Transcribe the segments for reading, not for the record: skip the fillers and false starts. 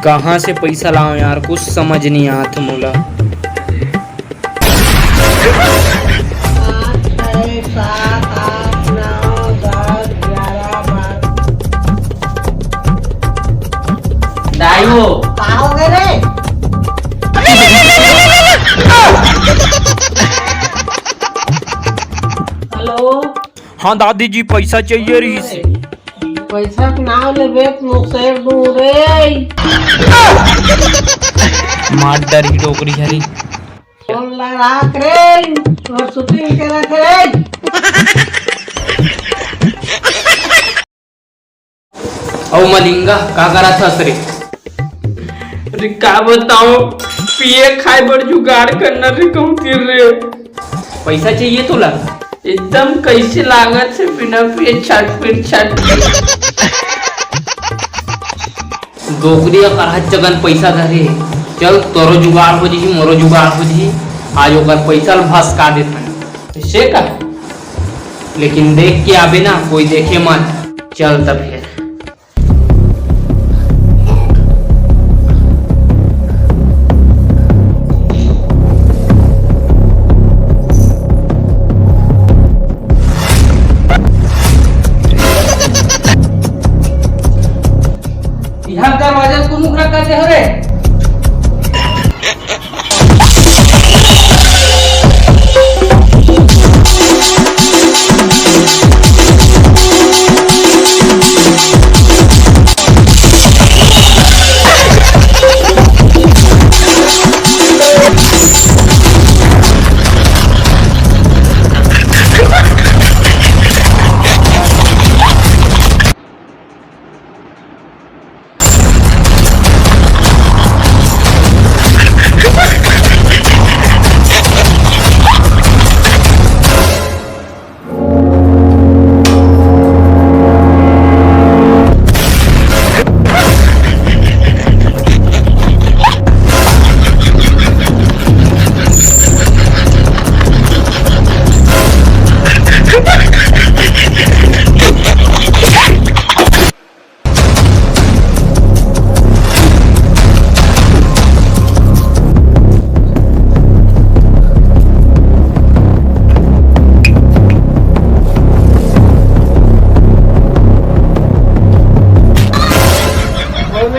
कहाँ से पैसा लाओ यार, कुछ समझ नहीं आता मोला। 5, 6, 7, 8, 9, 10, 11, 12। दाइयो क्या हो गए रे? हेलो। हाँ दादी जी पैसा चाहिए रही से। पैसा के नाम लेबे मुसेर दूं रे। मार डरी डोकरी हरी। फोन लगा रे और शूटिंग के रख रे। ओ मलिंगा का करा था सरे? अरे का बताओ, पिए खाए बड़ जुगाड़ करना रे कहूँ तीर रे। पैसा चाहिए तोला? एकदम कैसे लागत से बिना पिए छट। डोकरी का जगन पैसा धरे। चल तोरो जुगाड़ हो जी, मोरो जुगाड़ हो जी। आज ओकर पैसा भसका देते से का। लेकिन देख के आबे ना, कोई देखे मत। चल तब फिर यहाँ दरवाजा को मुखरा करते हो रे।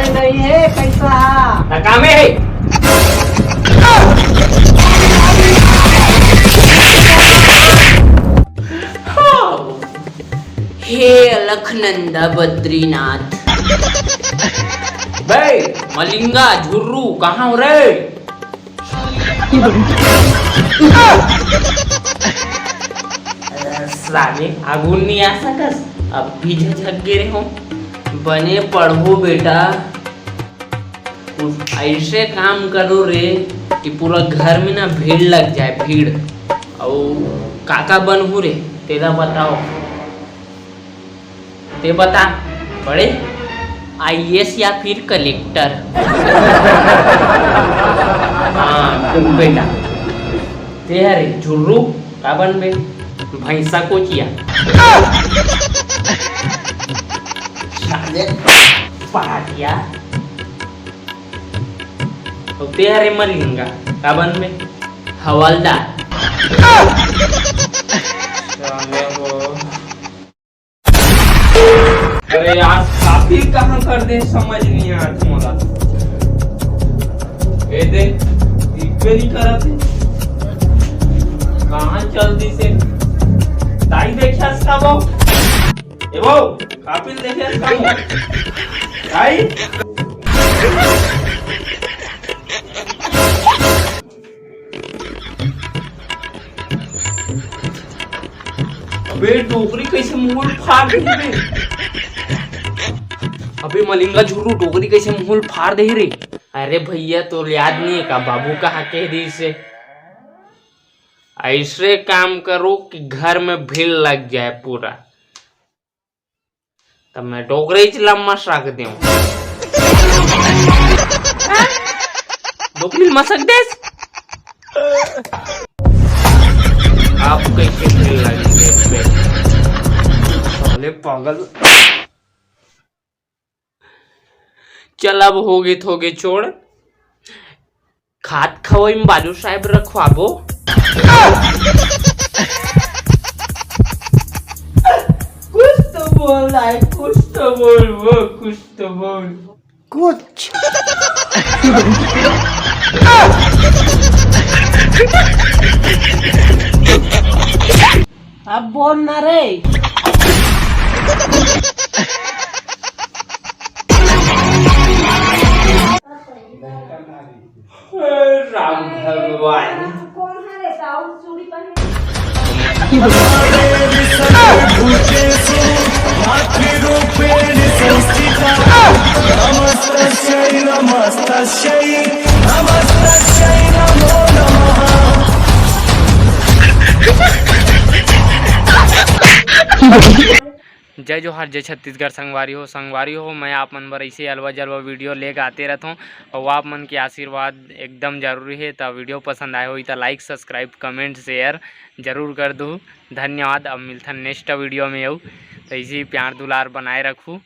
नहीं है पैसा। कामे है। हे अलखनंदा बद्रीनाथ। बे मलिंगा झुर्रू कहाँ हो रे? साले आगुन नहीं आ सकस, अब भी झक गिरे हो। बने पढ़ो बेटा, ऐसे काम करो रे कि पूरा घर में ना भीड़ लग जाए, भीड़। और काका बनहू रे तेरा बताओ, ते बता बड़े IAS या फिर कलेक्टर? हाँ तुम बेटा ते अरे झुर्रू का बन बे? भैंसा को किया पाटिया होते अरे मलिंगा का बन में हवलदार। अरे यार काफी कहाँ कर दे, समझ नहीं आता मोला। ए दे इक्के नहीं करा थे, कहाँ चल दी से ताई देखा इसका वो। ए वो काफी देखे इसका वो ताई। अबे टोकरी कैसे मुंह फाड़ दी रे? अबे मलिंगा झुर्रू टोकरी कैसे मुंह फाड़ दे रे? अरे भैया तो याद नहीं है का बाबू कहा कह दी से? ऐसे काम करो कि घर में भीड़ लग जाए पूरा, तब मैं डोगरे लम्मा रख दूं। डोकरी मसक देस आप कैसे भीड़ लगे साले पागल। चल अब होगे छोड़, खात खवई में बालू साहेब रखवाबो। कुछ तो बोल रहा है, कुछ तो बोल, वो कुछ तो बोल। कुछ अब बोल ना रे। राम भगवान। जय जोहार, जय छत्तीसगढ़। संगवारी हो मैं आप मन बर ऐसे अलवा जलवा वीडियो लेके आते रहता हूँ और आप मन के आशीर्वाद एकदम जरूरी है। तो वीडियो पसंद आए हो तो लाइक सब्सक्राइब कमेंट शेयर जरूर कर दो। धन्यवाद। अब मिलता नेक्स्ट वीडियो में। तो ऐसे ही प्यार दुलार बनाए रखूँ।